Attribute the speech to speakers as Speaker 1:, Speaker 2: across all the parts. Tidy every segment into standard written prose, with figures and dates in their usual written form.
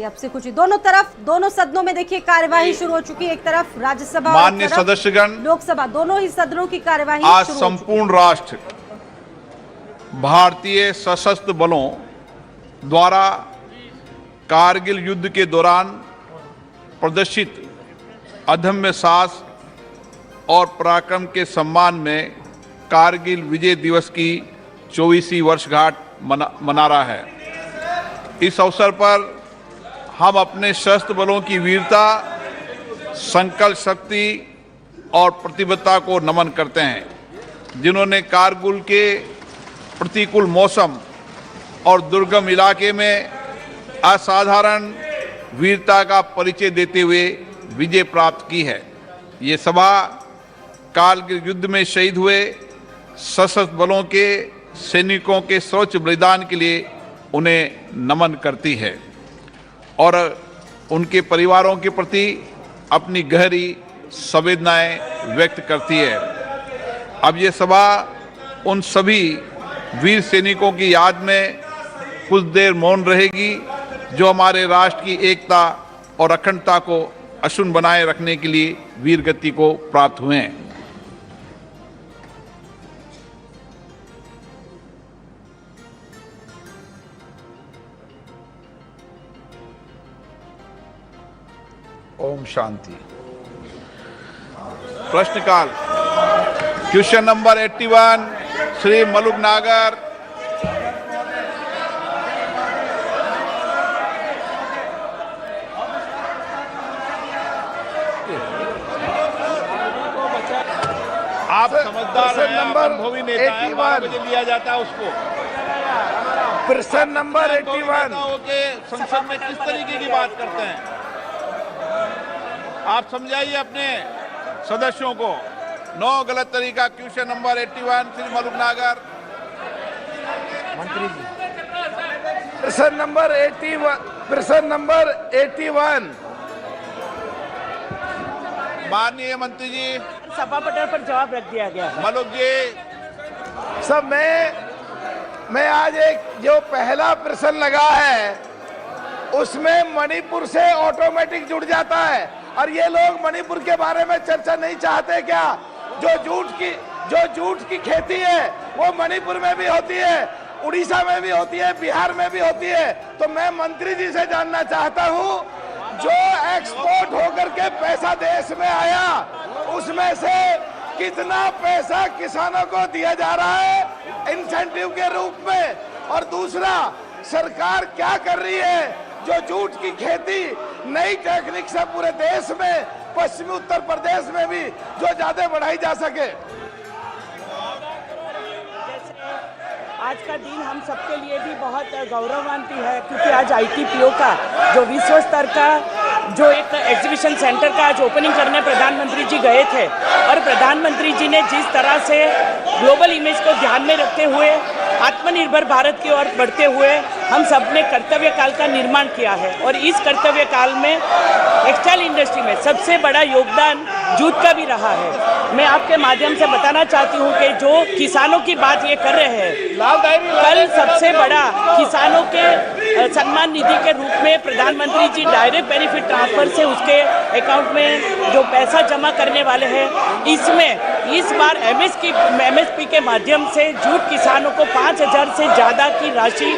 Speaker 1: बताइए अब से कुछ ही दोनों तरफ, दोनों सदनों में देखिए कार्यवाही शुरू हो चुकी है। एक तरफ राज्यसभा,
Speaker 2: माननीय सदस्यगण,
Speaker 1: लोकसभा, दोनों ही सदनों की कार्यवाही
Speaker 2: आज
Speaker 1: शुरू हो चुकी है।
Speaker 2: संपूर्ण राष्ट्र भारतीय सशस्त्र बलों द्वारा कारगिल युद्ध के दौरान प्रदर्शित अदम्य साहस और पराक्रम के सम्मान में कारगिल विजय दिवस की 24वीं वर्षगांठ मना रहा है। इस अवसर पर हम अपने सशस्त्र बलों की वीरता, संकल्प शक्ति और प्रतिबद्धता को नमन करते हैं, जिन्होंने कारगिल के प्रतिकूल मौसम और दुर्गम इलाके में असाधारण वीरता का परिचय देते हुए विजय प्राप्त की है। ये सभा कारगिल युद्ध में शहीद हुए सशस्त्र बलों के सैनिकों के सर्वोच्च बलिदान के लिए उन्हें नमन करती है और उनके परिवारों के प्रति अपनी गहरी संवेदनाएं व्यक्त करती है। अब ये सभा उन सभी वीर सैनिकों की याद में कुछ देर मौन रहेगी जो हमारे राष्ट्र की एकता और अखंडता को अक्षुण्ण बनाए रखने के लिए वीर गति को प्राप्त हुए हैं। ओम शांति। प्रश्नकाल। क्वेश्चन नंबर 81 श्री मलुक नागर। आप समझदार हैं, अनुभवी नेता हैं, 12 बजे लिया जाता है उसको।
Speaker 3: प्रश्न नंबर 81
Speaker 2: के संसद में किस तरीके की बात करते हैं, आप समझाइए अपने सदस्यों को। नो गलत तरीका। क्वेश्चन नंबर 81 श्री मलुक नागर।
Speaker 3: मंत्री जी, प्रश्न नंबर 81
Speaker 2: माननीय मंत्री जी,
Speaker 4: सभा पटल पर जवाब रख दिया गया है।
Speaker 2: मलुक जी।
Speaker 3: सब मैं आज एक जो पहला प्रश्न लगा है उसमें मणिपुर से ऑटोमेटिक जुड़ जाता है और ये लोग मणिपुर के बारे में चर्चा नहीं चाहते क्या? जो जूट की खेती है वो मणिपुर में भी होती है, उड़ीसा में भी होती है, बिहार में भी होती है। तो मैं मंत्री जी से जानना चाहता हूं, जो एक्सपोर्ट होकर के पैसा देश में आया उसमें से कितना पैसा किसानों को दिया जा रहा है इंसेंटिव के रूप में? और दूसरा, सरकार क्या कर रही है जो जूट की खेती नई टेक्निक से पूरे देश में, पश्चिमी उत्तर प्रदेश में भी जो ज्यादा बढ़ाई जा सके?
Speaker 4: आज का दिन हम सबके लिए भी बहुत गौरवान्वित है क्योंकि आज ITPO का जो विश्व स्तर का जो एक एग्जीबिशन सेंटर का आज ओपनिंग करने प्रधानमंत्री जी गए थे और प्रधानमंत्री जी ने जिस तरह से ग्लोबल इमेज को ध्यान में रखते हुए आत्मनिर्भर भारत की ओर बढ़ते हुए हम सब ने कर्तव्य काल का निर्माण किया है और इस कर्तव्य काल में टेक्सटाइल इंडस्ट्री में सबसे बड़ा योगदान जूट का भी रहा है। मैं आपके माध्यम से बताना चाहती हूं कि जो किसानों की बात ये कर रहे हैं, कल सबसे बड़ा किसानों के सम्मान निधि के रूप में प्रधानमंत्री जी डायरेक्ट बेनिफिट ट्रांसफर से उसके अकाउंट में जो पैसा जमा करने वाले हैं, इसमें इस बार MSP के माध्यम से जूट किसानों को 5,000 से ज़्यादा की राशि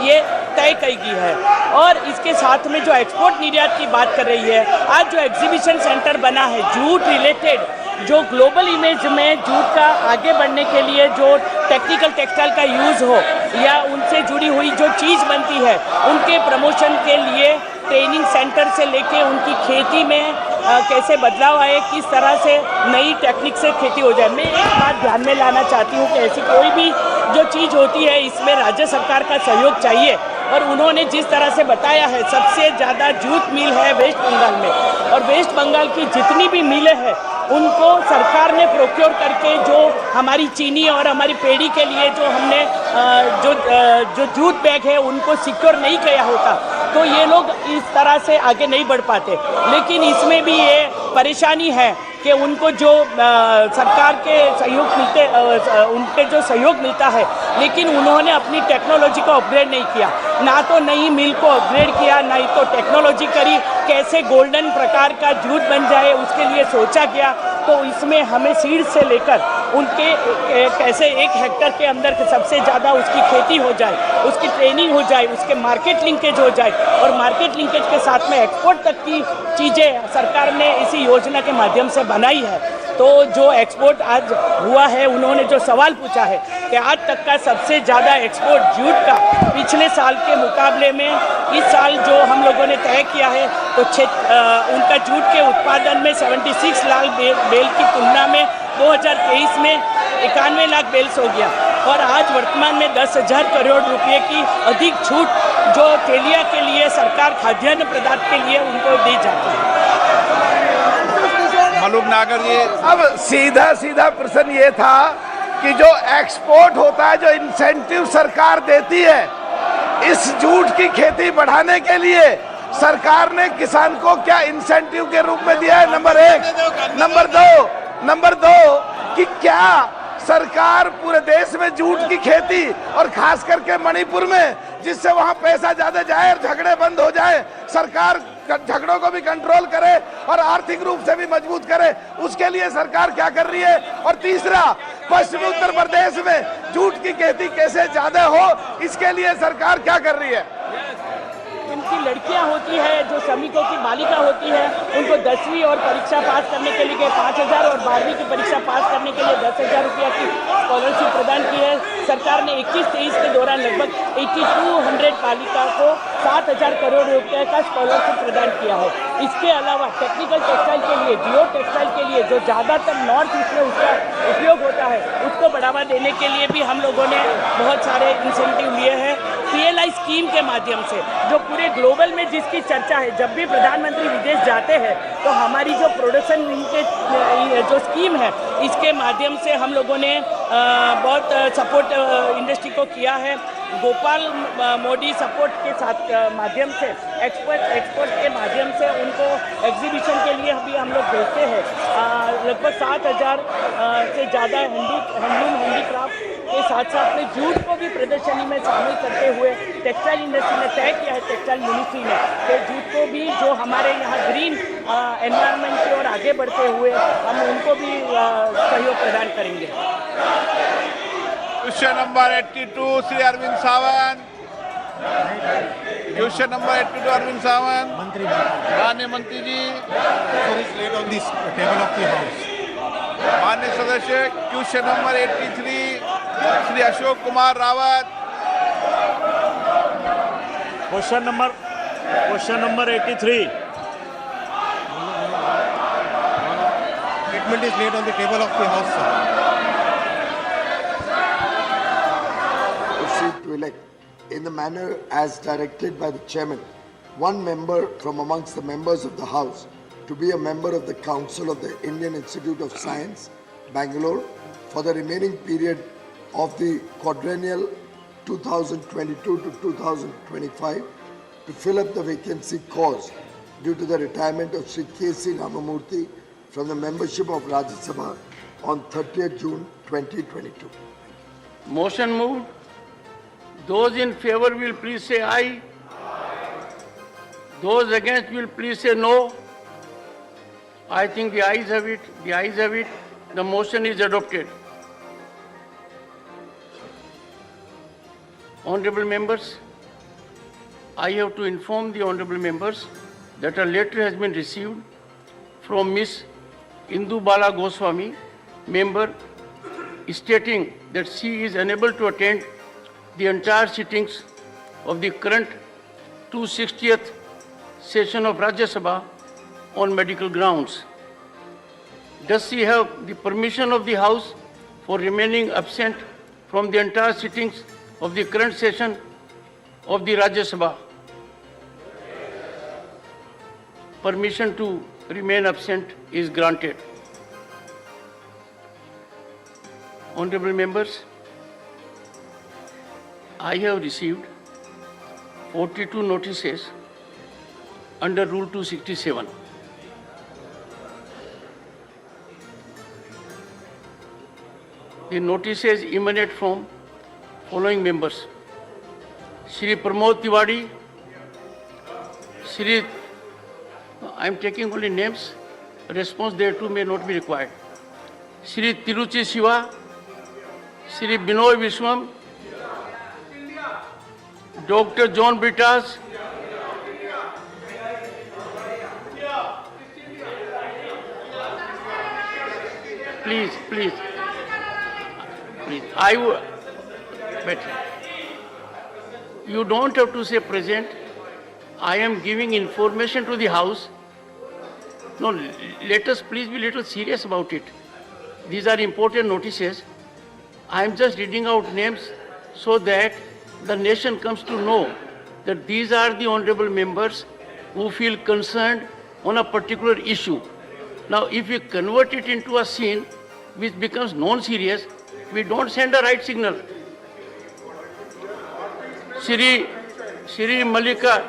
Speaker 4: ये तय की गई है। और इसके साथ में जो एक्सपोर्ट निर्यात की बात कर रही है, आज जो एग्जीबिशन सेंटर बना है जूट रिलेटेड, जो ग्लोबल इमेज में जूट का आगे बढ़ने के लिए जो टेक्निकल टेक्सटाइल का यूज़ हो या उनसे जुड़ी हुई जो चीज़ बनती है उनके प्रमोशन के लिए ट्रेनिंग सेंटर से लेके उनकी खेती में कैसे बदलाव आए, किस तरह से नई टेक्निक से खेती हो जाए। मैं एक बात ध्यान में लाना चाहती हूँ कि ऐसी कोई भी जो चीज़ होती है इसमें राज्य सरकार का सहयोग चाहिए और उन्होंने जिस तरह से बताया है सबसे ज़्यादा जूट मिल है वेस्ट बंगाल में और वेस्ट बंगाल की जितनी भी मिलें हैं उनको सरकार ने प्रोक्योर करके जो हमारी चीनी और हमारी पेड़ी के लिए जो हमने जो जूट बैग है उनको सिक्योर नहीं किया होता तो ये लोग इस तरह से आगे नहीं बढ़ पाते। लेकिन इसमें भी ये परेशानी है कि उनको जो सरकार के सहयोग मिलते उनके जो सहयोग मिलता है, लेकिन उन्होंने अपनी टेक्नोलॉजी को अपग्रेड नहीं किया, ना तो नई मिल को अपग्रेड किया, ना ही तो टेक्नोलॉजी करी, कैसे गोल्डन प्रकार का जूट बन जाए उसके लिए सोचा गया। तो इसमें हमें सीड से लेकर उनके कैसे 1 हेक्टर के अंदर सबसे ज़्यादा उसकी खेती हो जाए, उसकी ट्रेनिंग हो जाए, उसके मार्केट लिंकेज हो जाए और मार्केट लिंकेज के साथ में एक्सपोर्ट तक की चीज़ें सरकार ने इसी योजना के माध्यम से बनाई है। तो जो एक्सपोर्ट आज हुआ है, उन्होंने जो सवाल पूछा है कि आज तक का सबसे ज़्यादा एक्सपोर्ट जूट का पिछले साल के मुकाबले में इस साल जो हम लोगों ने तय किया है, तो उनका जूट के उत्पादन में 76 लाख बेल की तुलना में 2023 में 91 लाख बेल्स हो गया और आज वर्तमान में 10,000 करोड़ रुपए की अधिक छूट जो केलिया के लिए सरकार खाद्यान्न पदार्थ के लिए उनको दी जाती है।
Speaker 2: मलूक नागर जी,
Speaker 3: अब सीधा प्रश्न ये था कि जो एक्सपोर्ट होता है, जो इंसेंटिव सरकार देती है इस जूट की खेती बढ़ाने के लिए, सरकार ने किसान को क्या इंसेंटिव के रूप में दिया है? नंबर 1। नंबर दो कि क्या सरकार पूरे देश में जूट की खेती और खास करके मणिपुर में, जिससे वहां पैसा ज्यादा जाए और झगड़े बंद हो जाए, सरकार झगड़ों को भी कंट्रोल करे और आर्थिक रूप से भी मजबूत करे, उसके लिए सरकार क्या कर रही है? और तीसरा, पश्चिमी उत्तर प्रदेश में जूट की खेती कैसे ज्यादा हो, इसके लिए सरकार क्या कर रही है?
Speaker 4: इनकी लड़कियां होती है जो श्रमिकों की बालिका होती है, उनको 10वीं और परीक्षा पास करने के लिए 5,000 और 12वीं की परीक्षा पास करने के लिए 10,000 रुपया की स्कॉलरशिप प्रदान की है। सरकार ने 21-23 के दौरान लगभग 8200 बालिका को 7,000 करोड़ रुपए का स्कॉलरशिप प्रदान किया है। इसके अलावा टेक्निकल टेक्सटाइल के लिए, जियो टेक्सटाइल के लिए जो ज़्यादातर नॉर्थ ईस्ट में उसका उपयोग होता है, उसको बढ़ावा देने के लिए भी हम लोगों ने बहुत सारे इंसेंटिव लिए हैं। PLI स्कीम के माध्यम से जो पूरे ग्लोबल में जिसकी चर्चा है, जब भी प्रधानमंत्री विदेश जाते हैं तो हमारी जो प्रोडक्शन लिंकेज जो स्कीम है, इसके माध्यम से हम लोगों ने बहुत सपोर्ट इंडस्ट्री को किया है। गोपाल मोदी सपोर्ट के साथ माध्यम से एक्सपोर्ट के माध्यम से उनको एग्जीबिशन के लिए भी हम लोग भेजते हैं। लगभग 7,000 से ज़्यादा हैंडलूम हैंडीक्राफ्ट के साथ साथ में जूट को भी प्रदर्शनी में शामिल करते हुए टेक्सटाइल इंडस्ट्री ने तय किया है, टेक्सटाइल मिनिस्ट्री ने, कि जूट को भी जो हमारे यहाँ ग्रीन एनवायरनमेंट की ओर आगे बढ़ते हुए हम उनको भी सहयोग प्रदान करेंगे।
Speaker 2: Question number 82 Shri Arvind Sawant. Question number 82 Arvind Sawant. माननीय मंत्री जी, माननीय सदस्य, question number 83 Shri Ashok Kumar Rawat.
Speaker 5: Question number 83. Statement is laid on the table of the House, sir.
Speaker 6: Proceed to elect in the manner as directed by the chairman, one member from amongst the members of the House to be a member of the Council of the Indian Institute of Science, Bangalore, for the remaining period of the quadrennial 2022 to 2025 to fill up the vacancy caused due to the retirement of Sri K.C. Ramamurthy from the membership of Rajya Sabha on 30th June 2022.
Speaker 7: Motion moved. Those in favor will please say aye. Those against will please say no. I think the ayes have it. The ayes have it. The motion is adopted. Honorable members, I have to inform the honorable members that a letter has been received from Ms. Indu Bala Goswami, member, stating that she is unable to attend the entire sittings of the current 260th session of Rajya Sabha on medical grounds. Does she have the permission of the House for remaining absent from the entire sittings of the current session of the Rajya Sabha? Permission to remain absent is granted. Honorable members, I have received 42 notices under Rule 267. The notices emanate from following members: Shri Pramod Tiwari, Shri, I am taking only names, response thereto may not be required. Shri Tiruchi Shiva, Shri Binoy Vishwam, Dr. John Britas, please, I would, but you don't have to say present. I am giving information to the House. No, let us please be little serious about it. These are important notices. I am just reading out names so that the nation comes to know that these are the honorable members who feel concerned on a particular issue. Now, if we convert it into a scene which becomes non-serious, we don't send a right signal. Shri Malika,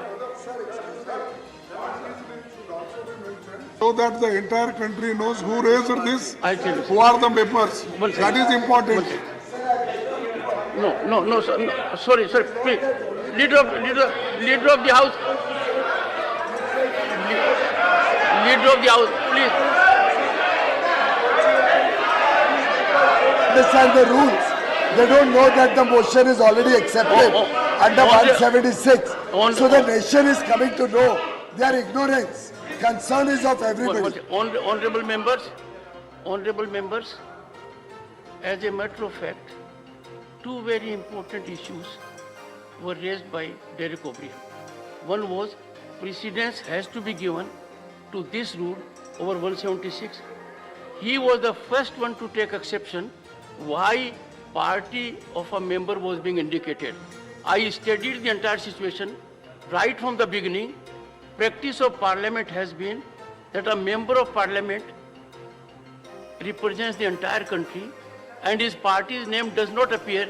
Speaker 8: so that the entire country knows who raised this,
Speaker 7: I tell you.
Speaker 8: who are the members.
Speaker 7: One second.
Speaker 8: That is important.
Speaker 7: No, sorry, please. Leader of the House. Leader of the House, please.
Speaker 6: Understand the rules. They don't know that the motion is already accepted under 176. So the nation is coming to know their ignorance. Concern is of everybody.
Speaker 7: Honorable members, as a matter of fact, two very important issues were raised by Derek O'Brien. One was precedence has to be given to this rule over 176. He was the first one to take exception why party of a member was being indicated. I studied the entire situation right from the beginning. Practice of parliament has been that a member of parliament represents the entire country and his party's name does not appear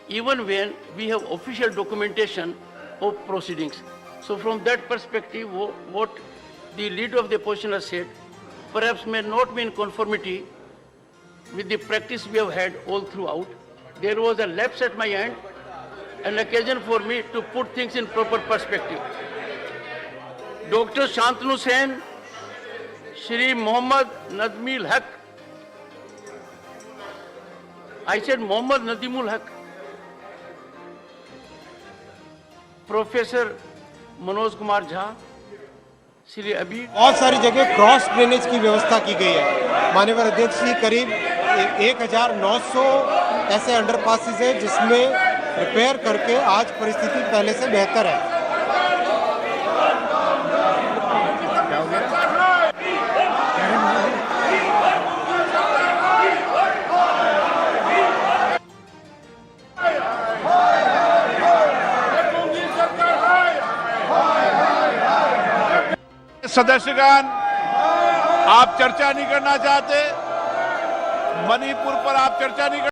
Speaker 7: even when we have official documentation of proceedings. So from that perspective, what the leader of the opposition has said perhaps may not be in conformity with the practice we have had all throughout. There was a lapse at my end, an occasion for me to put things in proper perspective. Dr. Shantanu Sen, Shri Mohammad Nadimul Haq. I said Mohammad Nadimul Haq. Professor Manoj Kumar Jha, Shri Abhi.
Speaker 9: बहुत सारी जगह cross drainage की व्यवस्था की गई है। माननीय अध्यक्ष जी, करीब 1900 ऐसे अंडरपासेस हैं जिसमें रिपेयर करके आज परिस्थिति पहले से बेहतर है।
Speaker 2: सदस्यगण, आप चर्चा नहीं करना चाहते, मणिपुर पर आप चर्चा नहीं कर